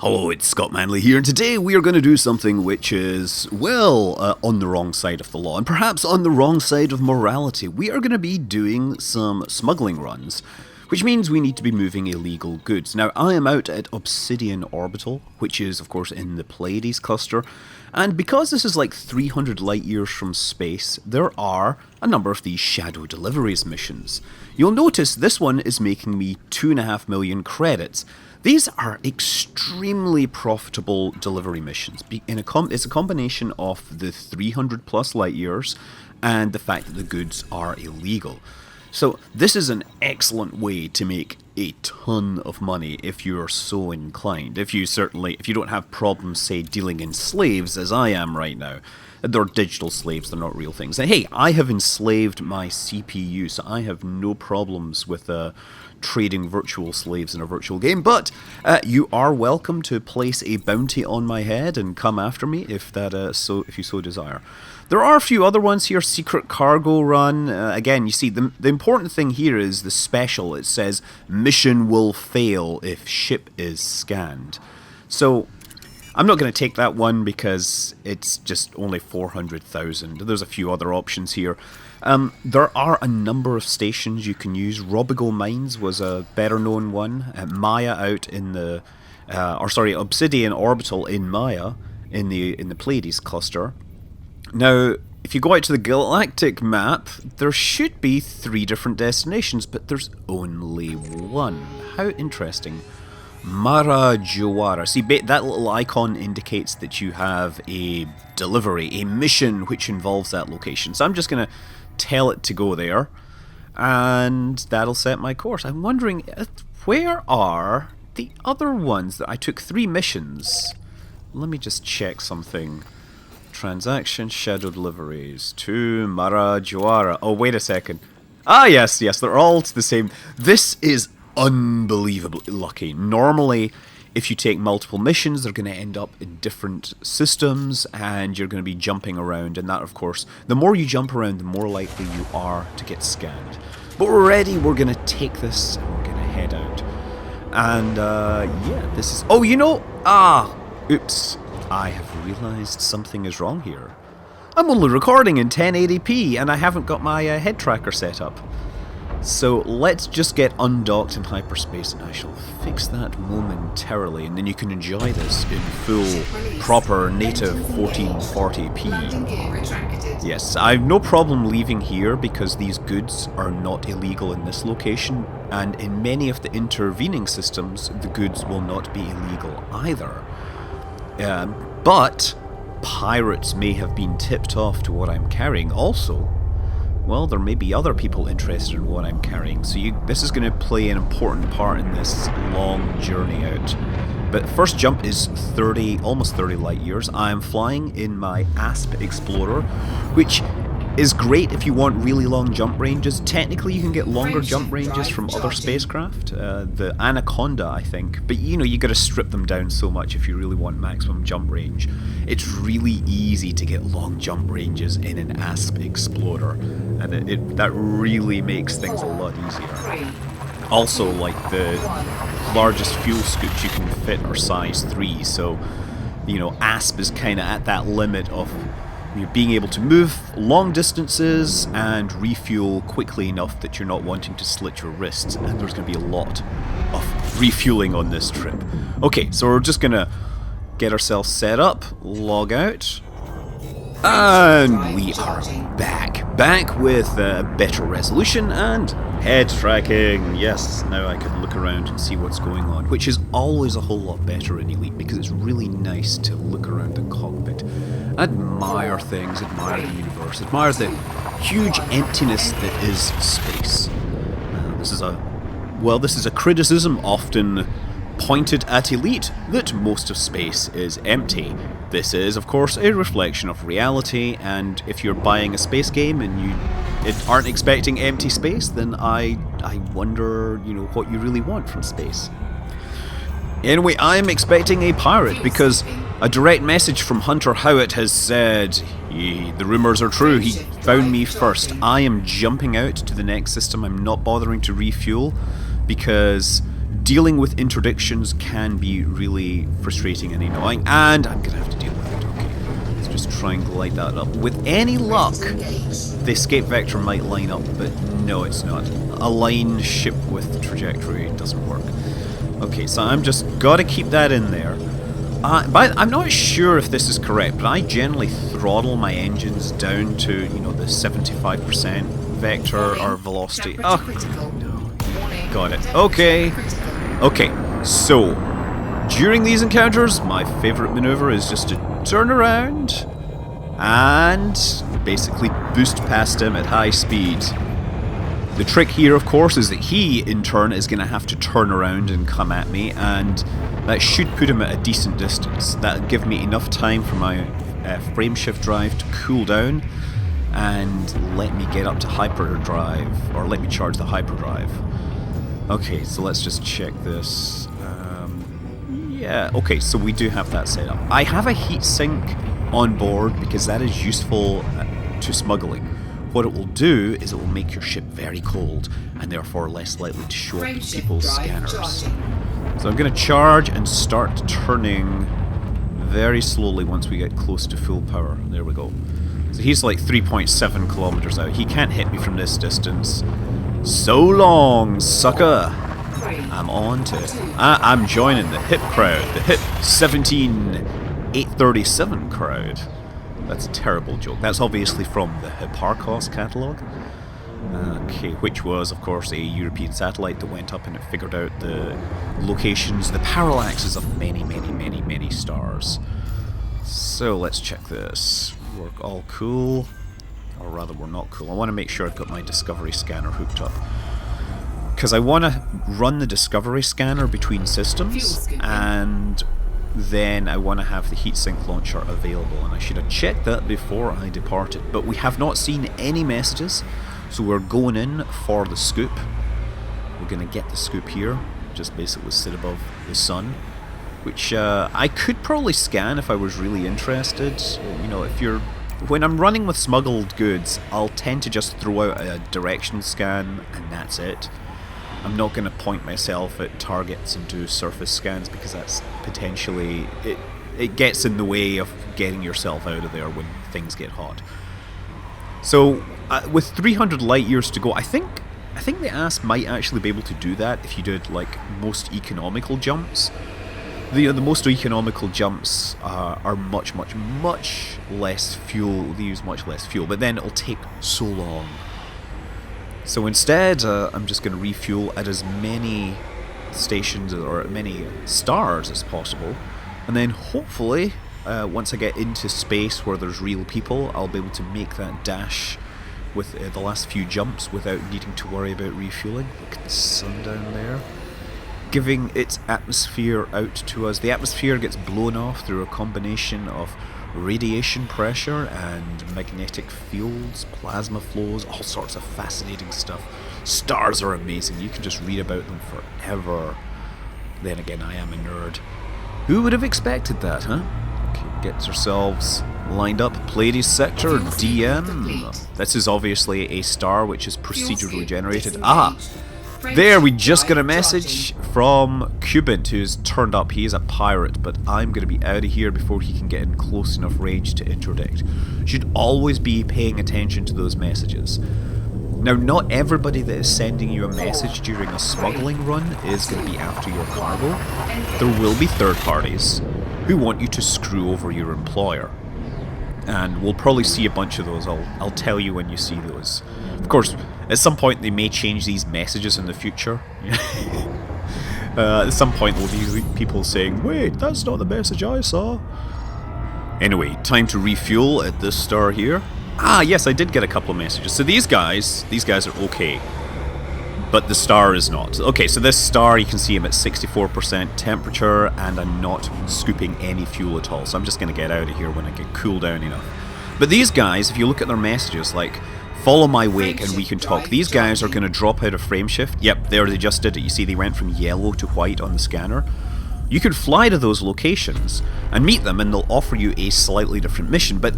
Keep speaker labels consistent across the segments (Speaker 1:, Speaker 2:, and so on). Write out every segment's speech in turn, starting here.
Speaker 1: Hello, it's Scott Manley here, and today we are going to do something which is, well, on the wrong side of the law, and perhaps on the wrong side of morality. We are going to be doing some smuggling runs, which means we need to be moving illegal goods. Now, I am out at Obsidian Orbital, which is, of course, in the Pleiades cluster, and because this is like 300 light years from space, there are a number of these shadow deliveries missions. You'll notice this one is making me 2.5 million credits. These are extremely profitable delivery missions. It's a combination of the 300 plus light years and the fact that the goods are illegal. So this is an excellent way to make a ton of money if you're so inclined. If you don't have problems, say, dealing in slaves as I am right now. They're digital slaves, they're not real things. And hey, I have enslaved my CPU, so I have no problems with trading virtual slaves in a virtual game, but you are welcome to place a bounty on my head and come after me if you so desire. There are a few other ones here. Secret cargo run. Again, you see, the important thing here is the special. It says, mission will fail if ship is scanned. So, I'm not going to take that one because it's just only 400,000. There's a few other options here. There are a number of stations you can use. Robigo Mines was a better known one. Maya out in the, Obsidian Orbital in Maya in the Pleiades cluster. Now, if you go out to the galactic map, there should be 3 different destinations, but there's only one. How interesting. Marajuara. See, that little icon indicates that you have a delivery, a mission which involves that location. So I'm just going to tell it to go there, and that'll set my course. I'm wondering, where are the other ones that I took 3 missions? Let me just check something. Transaction, shadow deliveries to Marajuara. Oh, wait a second. Ah, yes, they're all the same. This is unbelievably lucky. Normally, if you take multiple missions, they're going to end up in different systems and you're going to be jumping around, and that, of course, the more you jump around, the more likely you are to get scanned. But we're ready, we're going to take this and we're going to head out. And yeah, this is... Oh, oops, I have realized something is wrong here. I'm only recording in 1080p and I haven't got my head tracker set up. So let's just get undocked in hyperspace and I shall fix that momentarily, and then you can enjoy this in full, proper, native 1440p. Yes, I have no problem leaving here because these goods are not illegal in this location, and in many of the intervening systems, the goods will not be illegal either. But pirates may have been tipped off to what I'm carrying also. Well, there may be other people interested in what I'm carrying, so this is going to play an important part in this long journey out. But first jump is almost 30 light years. I am flying in my ASP Explorer, which is great if you want really long jump ranges. Technically, you can get longer jump ranges from other spacecraft. The Anaconda, I think. But you got to strip them down so much if you really want maximum jump range. It's really easy to get long jump ranges in an ASP Explorer, and that really makes things a lot easier. Also, like, the largest fuel scoops you can fit are size 3, so ASP is kind of at that limit of being able to move long distances and refuel quickly enough that you're not wanting to slit your wrists, and there's going to be a lot of refueling on this trip. Okay, so we're just going to get ourselves set up, log out, and we are back with better resolution and head tracking. Yes, now I can look around and see what's going on, which is always a whole lot better in Elite because it's really nice to look around the cockpit, admire things, admire the universe, admire the huge emptiness that is space. This is a criticism often pointed at Elite, that most of space is empty. This is, of course, a reflection of reality, and if you're buying a space game and you aren't expecting empty space, then I wonder, what you really want from space. Anyway, I'm expecting a pirate because a direct message from Hunter Howitt has said, the rumours are true, he found me first. I am jumping out to the next system, I'm not bothering to refuel because dealing with interdictions can be really frustrating and annoying, and I'm going to have to deal with it. Okay, let's just try and glide that up. With any luck, the escape vector might line up, but no, it's not. Aligned ship with trajectory doesn't work. Okay, so I'm just got to keep that in there. But I'm not sure if this is correct, but I generally throttle my engines down to, you know, the 75% vector or velocity. Oh, no. Got it. Okay. Okay, so during these encounters, my favorite maneuver is just to turn around and basically boost past him at high speed. The trick here, of course, is that he, in turn, is going to have to turn around and come at me, and that should put him at a decent distance. That'll give me enough time for my frameshift drive to cool down and let me get up to hyperdrive, or let me charge the hyperdrive. Okay, so let's just check this. Yeah, okay, so we do have that set up. I have a heatsink on board because that is useful to smuggling. What it will do is it will make your ship very cold and therefore less likely to show up in people's scanners. So I'm going to charge and start turning very slowly once we get close to full power. There we go. So he's like 3.7 kilometers out. He can't hit me from this distance. So long, sucker! I'm on to it. I'm joining the hip crowd. The hip 17837 crowd. That's a terrible joke. That's obviously from the Hipparcos catalogue. Okay, which was, of course, a European satellite that went up and it figured out the locations, the parallaxes of many, many, many, many stars. So let's check this. We're all cool. Or rather, we're not cool. I want to make sure I've got my Discovery scanner hooked up. Because I want to run the Discovery scanner between systems, and then I want to have the heatsink launcher available, and I should have checked that before I departed. But we have not seen any messages, so we're going in for the scoop. We're going to get the scoop here, just basically sit above the sun, which I could probably scan if I was really interested. You know, when I'm running with smuggled goods, I'll tend to just throw out a direction scan, and that's it. I'm not going to point myself at targets and do surface scans because that's potentially... It gets in the way of getting yourself out of there when things get hot. So, with 300 light years to go, I think the ASP might actually be able to do that if you did, like, most economical jumps. The most economical jumps are much, much, much less fuel. They use much less fuel, but then it'll take so long. So instead, I'm just going to refuel at as many stations or many stars as possible, and then hopefully, once I get into space where there's real people, I'll be able to make that dash with the last few jumps without needing to worry about refueling. Look at the sun down there, giving its atmosphere out to us. The atmosphere gets blown off through a combination of radiation pressure and magnetic fields, plasma flows, all sorts of fascinating stuff. Stars are amazing. You can just read about them forever. Then again, I am a nerd. Who would have expected that, huh? Okay, get yourselves lined up. Pleiades Sector, DM. This is obviously a star which is procedurally generated. Ah! There, we just got a message from Cubant, who's turned up. He is a pirate, but I'm going to be out of here before he can get in close enough range to interdict. Should always be paying attention to those messages. Now, not everybody that is sending you a message during a smuggling run is going to be after your cargo. There will be third parties who want you to screw over your employer. And we'll probably see a bunch of those. I'll tell you when you see those. Of course, at some point they may change these messages in the future. At some point there'll be people saying, wait, that's not the message I saw. Anyway, time to refuel at this star here. Ah, yes, I did get a couple of messages. So these guys are okay. But the star is not. Okay, so this star, you can see I'm at 64% temperature, and I'm not scooping any fuel at all. So I'm just going to get out of here when I get cooled down enough. But these guys, if you look at their messages, like, follow my wake and we can talk. These guys are going to drop out of frameshift. Yep, there they just did it. You see they went from yellow to white on the scanner. You could fly to those locations and meet them, and they'll offer you a slightly different mission. But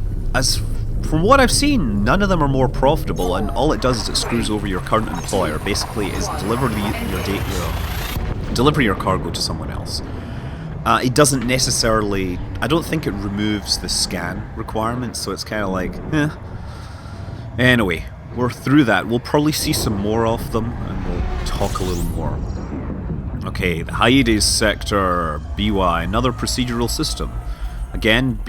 Speaker 1: from what I've seen, none of them are more profitable, and all it does is it screws over your current employer. Basically, is deliver your deliver your cargo to someone else. It doesn't necessarily... I don't think it removes the scan requirements, so it's kind of like, eh. Anyway, we're through that. We'll probably see some more of them, and we'll talk a little more. Okay, the Hyades sector, BY, another procedural system. Again,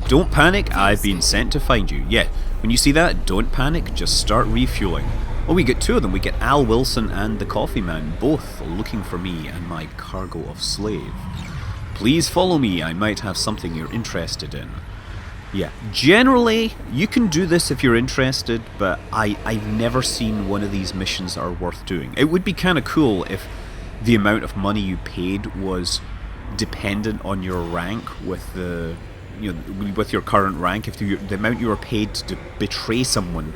Speaker 1: don't panic, I've been sent to find you. Yeah, when you see that, don't panic, just start refueling. Oh, we get two of them. We get Al Wilson and the Coffee Man, both looking for me and my cargo of slave. Please follow me, I might have something you're interested in. Yeah, generally, you can do this if you're interested, but I've never seen one of these missions that are worth doing. It would be kind of cool if the amount of money you paid was dependent on your rank with the... with your current rank. If the amount you were paid to betray someone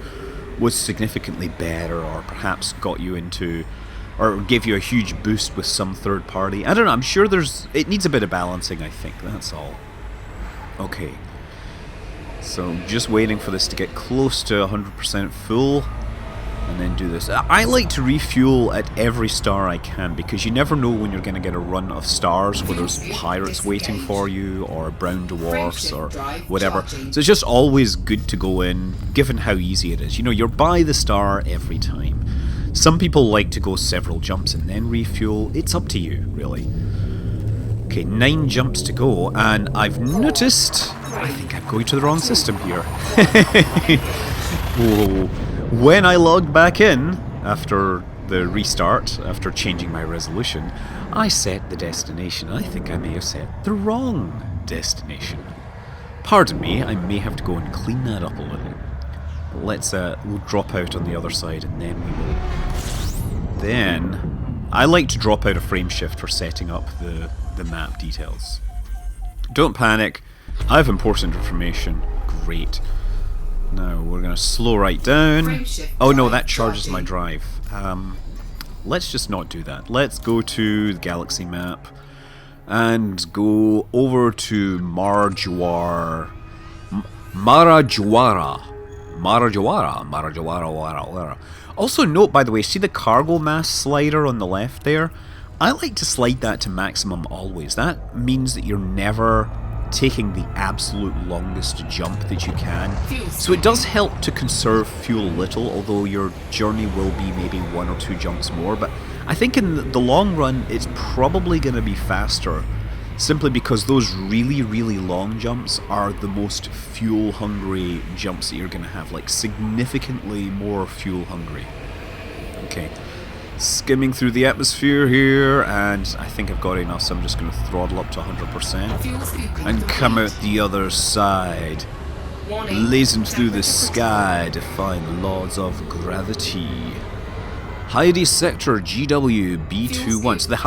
Speaker 1: was significantly better, or perhaps got you into... or give you a huge boost with some third party. I don't know, I'm sure it needs a bit of balancing, I think, that's all. Okay. So, just waiting for this to get close to 100% full, and then do this. I like to refuel at every star I can, because you never know when you're going to get a run of stars where there's pirates waiting for you, or brown dwarfs, or whatever. So it's just always good to go in, given how easy it is. You know, you're by the star every time. Some people like to go several jumps and then refuel. It's up to you, really. Okay, 9 jumps to go, and I've noticed... I think I'm going to the wrong system here. Whoa. When I logged back in, after the restart, after changing my resolution, I set the destination. I think I may have set the wrong destination. Pardon me, I may have to go and clean that up a little. Let's we'll drop out on the other side, and then we will... Then, I like to drop out a frame shift for setting up the map details. Don't panic, I have important information. Great. Now, we're going to slow right down. Oh no, that charges my drive. Let's just not do that. Let's go to the galaxy map and go over to Marajwara. Also note, by the way, see the cargo mass slider on the left there? I like to slide that to maximum always. That means that you're never taking the absolute longest jump that you can. So it does help to conserve fuel a little, although your journey will be maybe 1 or 2 jumps more. But I think in the long run, it's probably going to be faster, simply because those really, really long jumps are the most fuel-hungry jumps that you're going to have, like significantly more fuel-hungry. Okay, skimming through the atmosphere here, and I think I've got enough, so I'm just going to throttle up to 100% and come out the other side, blazing through the sky, defying the laws of gravity. Hyades sector GW B21. So the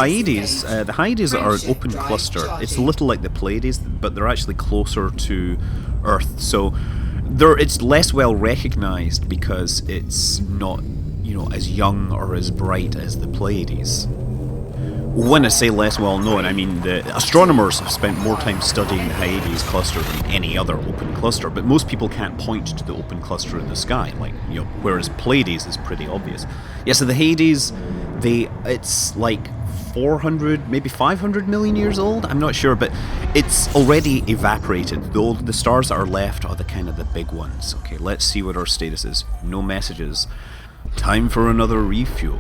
Speaker 1: Hyades are an open cluster. It's a little like the Pleiades, but they're actually closer to Earth. So it's less well recognized because it's not, as young or as bright as the Pleiades. When I say less well known, I mean the astronomers have spent more time studying the Hyades cluster than any other open cluster, but most people can't point to the open cluster in the sky, whereas Pleiades is pretty obvious. Yeah, so the Hyades, it's like 400, maybe 500 million years old, I'm not sure, but it's already evaporated. The stars that are left are the big ones. Okay, let's see what our status is. No messages. Time for another refuel.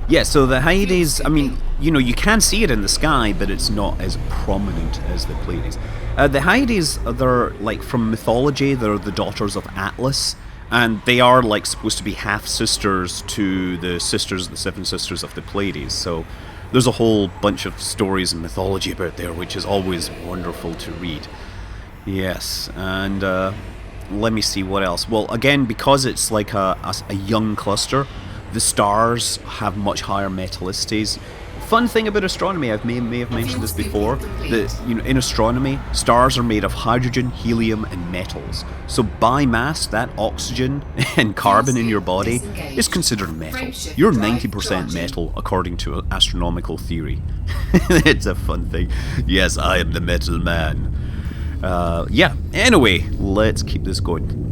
Speaker 1: Yeah, so the Hyades, I mean, you can see it in the sky, but it's not as prominent as the Pleiades. The Hyades, they're from mythology, they're the daughters of Atlas, and they are supposed to be half-sisters to the 7 sisters of the Pleiades, so there's a whole bunch of stories and mythology about there, which is always wonderful to read. Yes, and let me see what else. Well, again, because it's like a young cluster, the stars have much higher metallicities. Fun thing about astronomy, I may have mentioned this before, that in astronomy, stars are made of hydrogen, helium, and metals. So by mass, that oxygen and carbon in your body is considered metal. You're 90% metal, according to astronomical theory. It's a fun thing. Yes, I am the metal man. Yeah, anyway, let's keep this going.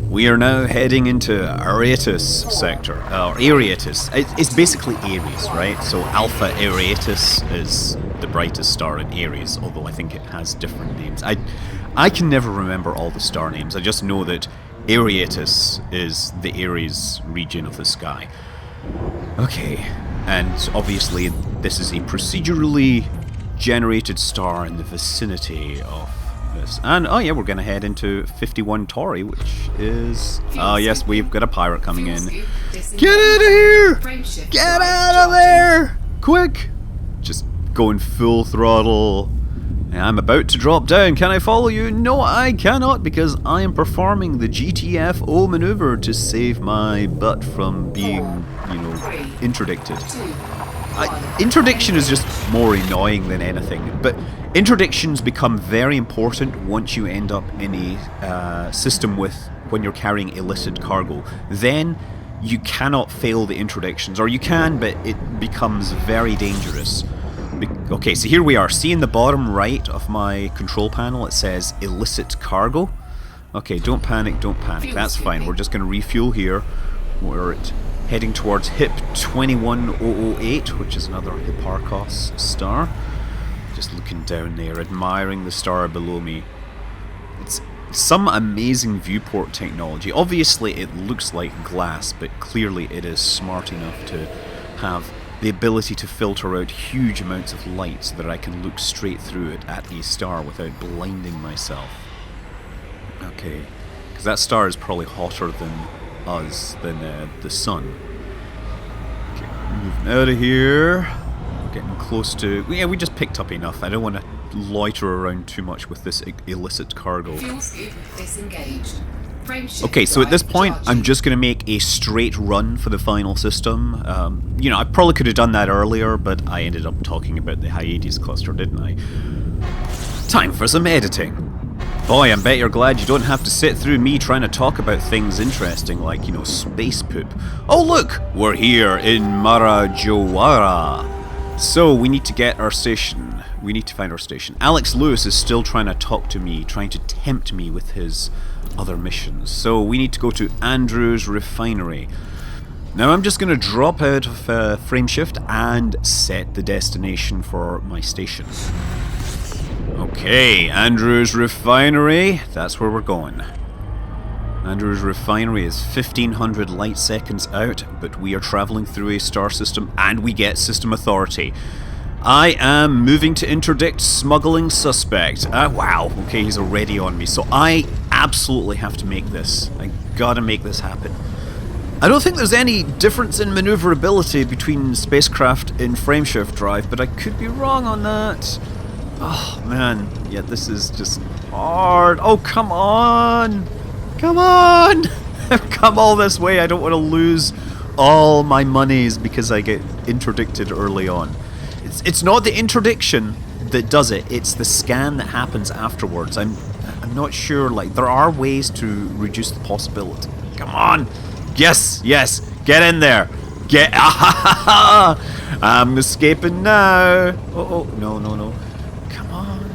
Speaker 1: We are now heading into Areatus sector, or Areatus. It's basically Aries, right? So Alpha Areatus is the brightest star in Aries, although I think it has different names. I can never remember all the star names. I just know that Areatus is the Aries region of the sky. Okay, and obviously this is a procedurally generated star in the vicinity of this. And oh yeah, we're gonna head into 51 Tauri, which is yes, we've got a pirate coming in. Get out of here! Get out of there! Quick! Just going full throttle. I'm about to drop down. Can I follow you? No, I cannot, because I am performing the GTFO maneuver to save my butt from being, you know, interdicted. Interdiction is just more annoying than anything, but interdictions become very important once you end up in a system when you're carrying illicit cargo. Then you cannot fail the interdictions, or you can, but it becomes very dangerous. Okay, so here we are. See in the bottom right of my control panel it says illicit cargo. Okay, don't panic, don't panic. That's fine. We're just going to refuel here. We're heading towards HIP 21008, which is another Hipparchos star. Just looking down there, admiring the star below me. It's some amazing viewport technology. Obviously it looks like glass, but clearly it is smart enough to have the ability to filter out huge amounts of light so that I can look straight through it at a star without blinding myself. Okay, because that star is probably hotter than us, than the sun. Okay, moving out of here. We're getting close to... Yeah, we just picked up enough. I don't want to loiter around too much with this illicit cargo.
Speaker 2: Fuel scoop disengaged.
Speaker 1: Okay, so at this point, I'm just going to make a straight run for the final system. You know, I probably could have done that earlier, but I ended up talking about the Hyades cluster, didn't I? Time for some editing. Boy, I bet you're glad you don't have to sit through me trying to talk about things interesting like, you know, space poop. Oh look! We're here in Marajowara. So, we need to get our station. We need to find our station. Alex Lewis is still trying to talk to me, trying to tempt me with his other missions. So we need to go to Andrew's refinery. Now I'm just going to drop out of frameshift and set the destination for my station. Okay, Andrew's refinery. That's where we're going. Andrew's refinery is 1500 light seconds out, but we are traveling through a star system and we get system authority. I am moving to interdict smuggling suspect. Wow, okay, he's already on me. So I absolutely have to make this. I gotta make this happen. I don't think there's any difference in maneuverability between spacecraft in frameshift drive, but I could be wrong on that. Oh, man. Yeah, this is just hard. Oh, come on. Come on. I've come all this way. I don't want to lose all my monies because I get interdicted early on. It's not the interdiction that does it, it's the scan that happens afterwards. I'm not sure, like, there are ways to reduce the possibility. Come on! Yes, yes, get in there! Get, I'm escaping now! Oh, no, no, no. Come on.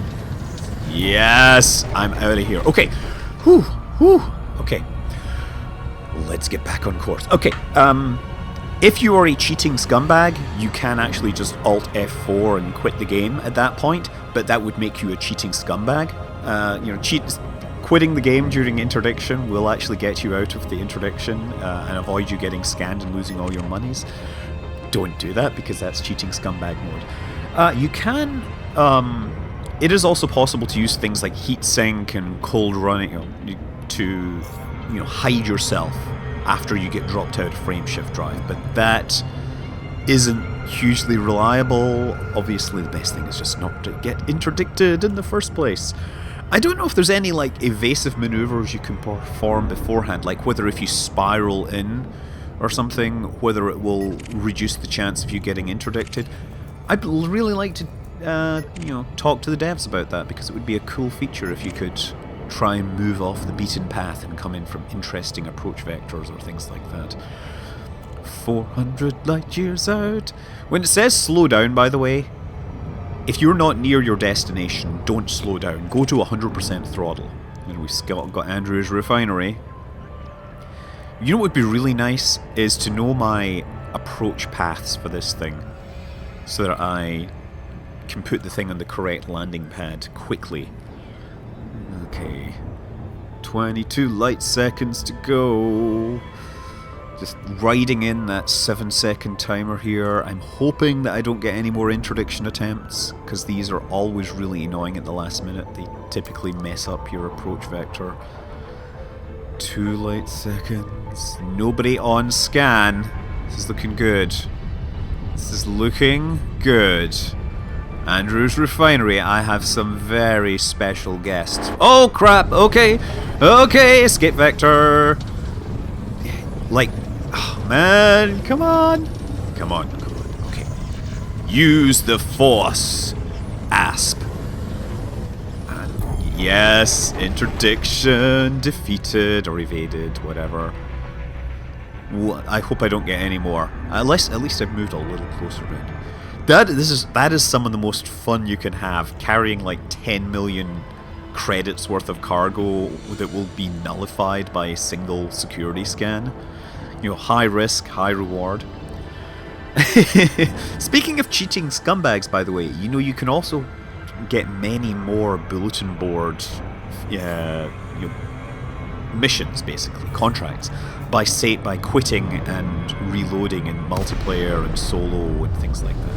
Speaker 1: Yes, I'm out of here. Okay, whew, whew, okay. Let's get back on course. Okay, if you are a cheating scumbag, you can actually just Alt F4 and quit the game at that point, but that would make you a cheating scumbag. You know, quitting the game during interdiction will actually get you out of the interdiction and avoid you getting scanned and losing all your monies. Don't do that because that's cheating scumbag mode. You can... it is also possible to use things like heatsink and cold running to hide yourself after you get dropped out of frameshift drive, but that isn't hugely reliable. Obviously the best thing is just not to get interdicted in the first place. I don't know if there's any like evasive maneuvers you can perform beforehand, like whether if you spiral in or something, whether it will reduce the chance of you getting interdicted. I'd really like to talk to the devs about that, because it would be a cool feature if you could try and move off the beaten path and come in from interesting approach vectors or things like that. 400 light years out. When it says slow down, by the way, if you're not near your destination, don't slow down. Go to 100% throttle. And we've got Andrew's refinery. You know what would be really nice is to know my approach paths for this thing, so that I can put the thing on the correct landing pad quickly. Okay. 22 light seconds to go. Just riding in that 7-second timer here. I'm hoping that I don't get any more interdiction attempts, because these are always really annoying at the last minute. They typically mess up your approach vector. 2 light seconds. Nobody on scan. This is looking good. This is looking good. Andrew's Refinery, I have some very special guests. Oh crap, okay. Okay, escape vector. Like, oh man, come on. Come on, okay. Use the force. ASP. And yes, interdiction defeated or evaded, whatever. I hope I don't get any more. At least I've moved a little closer in. That is some of the most fun you can have, carrying like 10 million credits worth of cargo that will be nullified by a single security scan. You know, high risk, high reward. Speaking of cheating scumbags, by the way, you know, you can also get many more bulletin board missions, basically, contracts, by quitting and reloading in multiplayer and solo and things like that.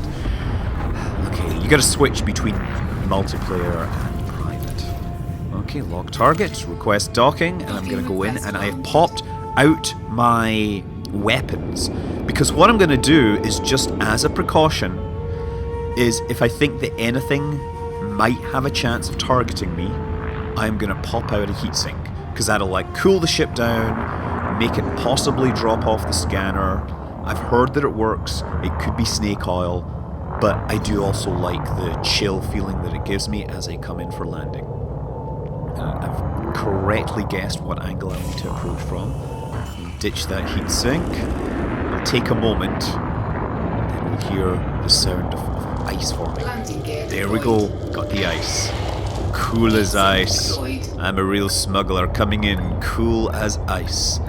Speaker 1: Okay, you gotta switch between multiplayer and private. Okay, lock target, request docking, and I'm gonna go in, and I have popped out my weapons, because what I'm gonna do is, just as a precaution, is if I think that anything might have a chance of targeting me, I'm gonna pop out a heatsink, because that'll like cool the ship down, make it possibly drop off the scanner. I've heard that it works. It could be snake oil, but I do also like the chill feeling that it gives me as I come in for landing. I've correctly guessed what angle I need to approach from. Ditch that heatsink. It'll take a moment, and then we'll hear the sound of ice forming. There we go. Got the ice. Cool as ice. I'm a real smuggler coming in cool as ice.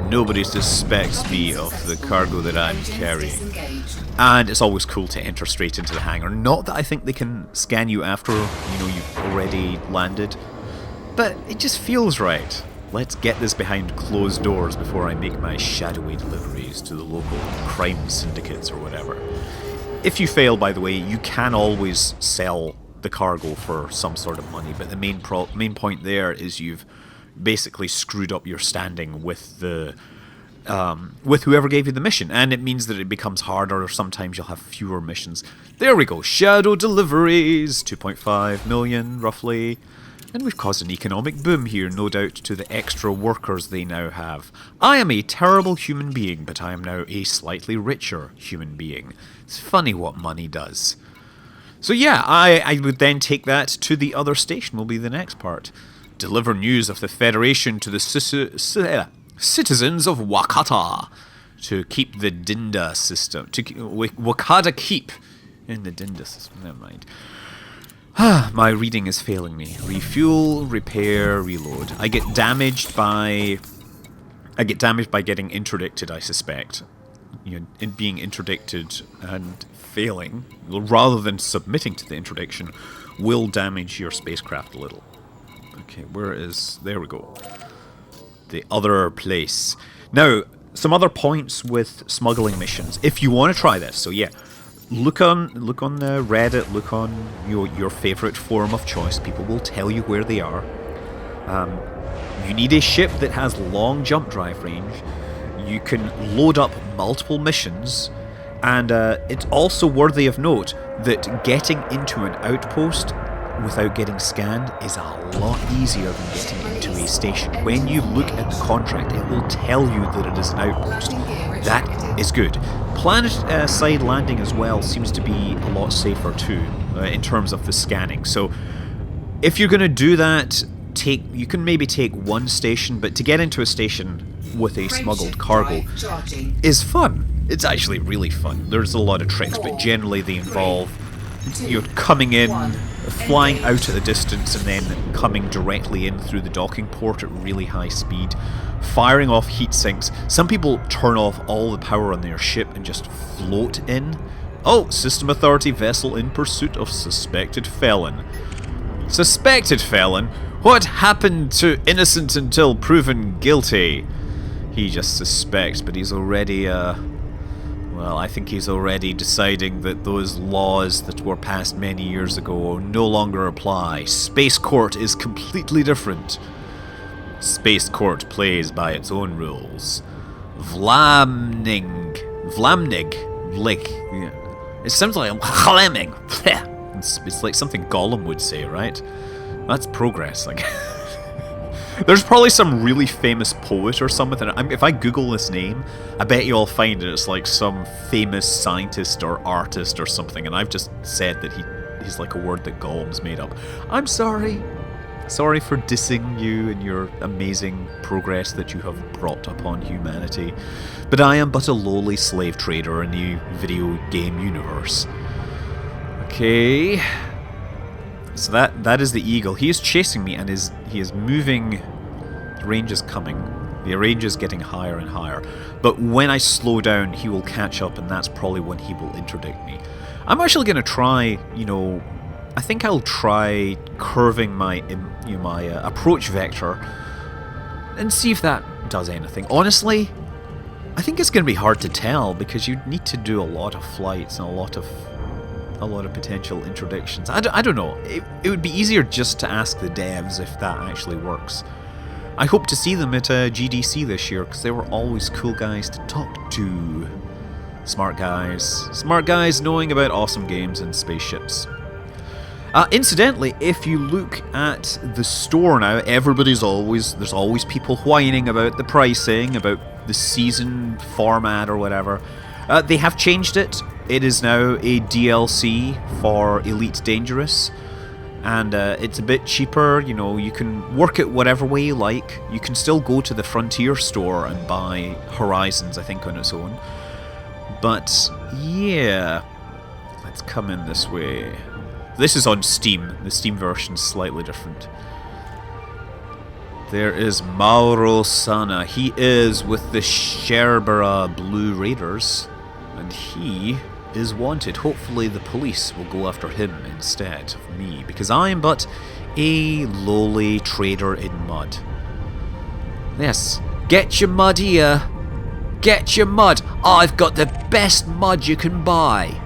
Speaker 1: Nobody suspects me of the cargo that I'm carrying. And it's always cool to enter straight into the hangar. Not that I think they can scan you after, you know, you've already landed, but it just feels right. Let's get this behind closed doors before I make my shadowy deliveries to the local crime syndicates or whatever. If you fail, by the way, you can always sell the cargo for some sort of money, but the main point there is you've basically screwed up your standing with the with whoever gave you the mission, and it means that it becomes harder, or sometimes you'll have fewer missions. There we go, shadow deliveries, 2.5 million roughly, and we've caused an economic boom here, no doubt to the extra workers they now have. I am a terrible human being, but I am now a slightly richer human being. It's funny what money does. So yeah, I would then take that to the other station, will be the next part. Deliver news of the Federation to the citizens of Wakata, to keep the Dinda system, to Wakata keep in the Dinda system, never mind. My reading is failing me. Refuel, repair, reload. I get damaged by getting interdicted, I suspect. You know, in being interdicted and failing, rather than submitting to the interdiction, will damage your spacecraft a little. Okay, there we go. The other place. Now, some other points with smuggling missions, if you want to try this. So yeah, look on the Reddit, look on your favorite forum of choice. People will tell you where they are. You need a ship that has long jump drive range. You can load up multiple missions, and it's also worthy of note that getting into an outpost without getting scanned is a lot easier than getting into a station. When you look at the contract, it will tell you that it is an outpost. That is good. Planet-side landing as well seems to be a lot safer too, in terms of the scanning. So if you're going to do that, you can maybe take one station, but to get into a station with a smuggled cargo is fun. It's actually really fun. There's a lot of tricks, but generally they involve you're coming in, flying out at the distance, and then coming directly in through the docking port at really high speed, firing off heat sinks. Some people turn off all the power on their ship and just float in. Oh, System Authority vessel in pursuit of suspected felon. Suspected felon? What happened to innocent until proven guilty? He just suspects, but he's already, well, I think he's already deciding that those laws that were passed many years ago no longer apply. Space Court is completely different. Space Court plays by its own rules. Vlamnig. Yeah. It sounds like I'm Vlamning. It's like something Gollum would say, right? That's progress, like. There's probably some really famous poet or something. If I Google this name, I bet you'll find it. It's like some famous scientist or artist or something, and I've just said that he's like a word that Gollum's made up. I'm sorry. Sorry for dissing you and your amazing progress that you have brought upon humanity. But I am but a lowly slave trader in the video game universe. Okay. So that is the Eagle. He is chasing me and he is moving. The range is coming. The range is getting higher and higher. But when I slow down, he will catch up, and that's probably when he will interdict me. I'm actually going to try, I think I'll try curving my approach vector and see if that does anything. Honestly, I think it's going to be hard to tell because you need to do a lot of flights and a lot of potential interdictions. I don't know. It would be easier just to ask the devs if that actually works. I hope to see them at GDC this year because they were always cool guys to talk to. Smart guys knowing about awesome games and spaceships. Incidentally, if you look at the store now, there's always people whining about the pricing, about the season format or whatever. They have changed it. It is now a DLC for Elite Dangerous, and it's a bit cheaper. You can work it whatever way you like. You can still go to the Frontier store and buy Horizons, I think, on its own. But yeah, let's come in this way. This is on Steam. The Steam version is slightly different. There is Mauro Sana. He is with the Sherbera Blue Raiders, and he is wanted. Hopefully the police will go after him instead of me, because I am but a lowly trader in mud. Yes, get your mud here. Get your mud. I've got the best mud you can buy.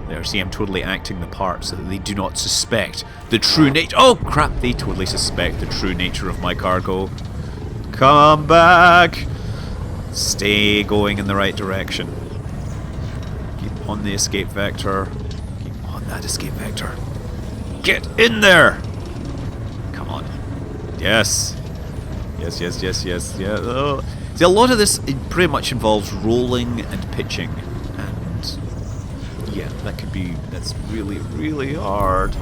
Speaker 1: There, see, I'm totally acting the part so that they do not suspect the true nature. Oh crap, they totally suspect the true nature of my cargo. Come back. Stay going in the right direction. Keep on the escape vector. Keep on that escape vector. Get in there. Come on. Yes. Yes. Yeah. Oh. See, a lot of this, it pretty much involves rolling and pitching. And yeah, that's really, really hard.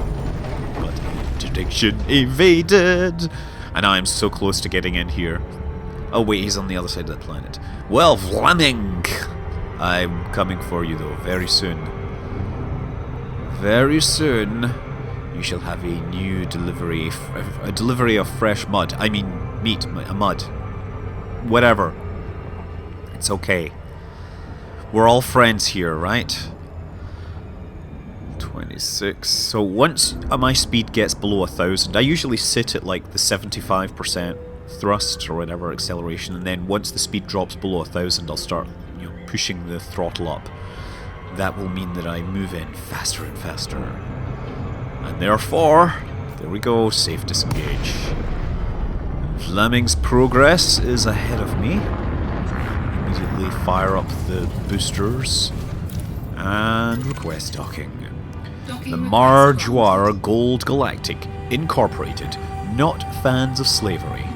Speaker 1: But interdiction evaded. And I'm so close to getting in here. Oh wait, he's on the other side of the planet. Well, Vlaming! I'm coming for you though, very soon. Very soon, you shall have a new delivery, a delivery of fresh mud. I mean, meat, mud. Whatever. It's okay. We're all friends here, right? 26. So once my speed gets below 1,000, I usually sit at like the 75% thrust or whatever acceleration, and then once the speed drops below 1,000, I'll start, pushing the throttle up. That will mean that I move in faster and faster. And therefore, there we go, safe disengage. Fleming's progress is ahead of me. Immediately fire up the boosters and request docking. The Marjoire Gold Galactic Incorporated, not fans of slavery.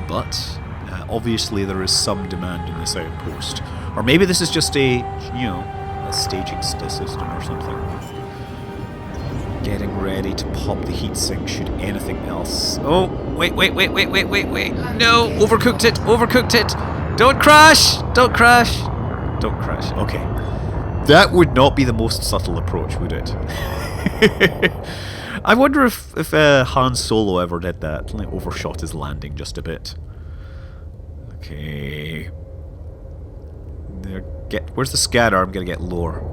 Speaker 1: But obviously there is some demand in this outpost. Or maybe this is just a staging system or something. Getting ready to pop the heatsink should anything else. Oh, wait. No, overcooked it. Don't crash. Okay. That would not be the most subtle approach, would it? I wonder if Han Solo ever did that. Like, overshot his landing just a bit. Okay. There, where's the scanner? I'm gonna get lower.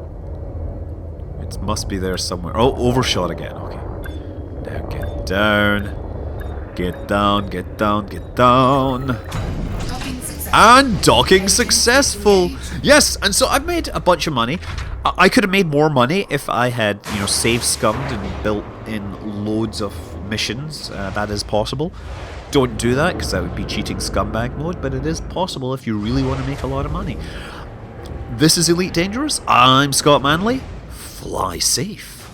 Speaker 1: It must be there somewhere. Oh, overshot again. Okay. Now get down. Get down, get down, get down. And docking successful! Yes, and so I've made a bunch of money. I could have made more money if I had, you know, save scummed and built in loads of missions. That is possible. Don't do that, because that would be cheating scumbag mode, but it is possible if you really want to make a lot of money. This is Elite Dangerous. I'm Scott Manley. Fly safe.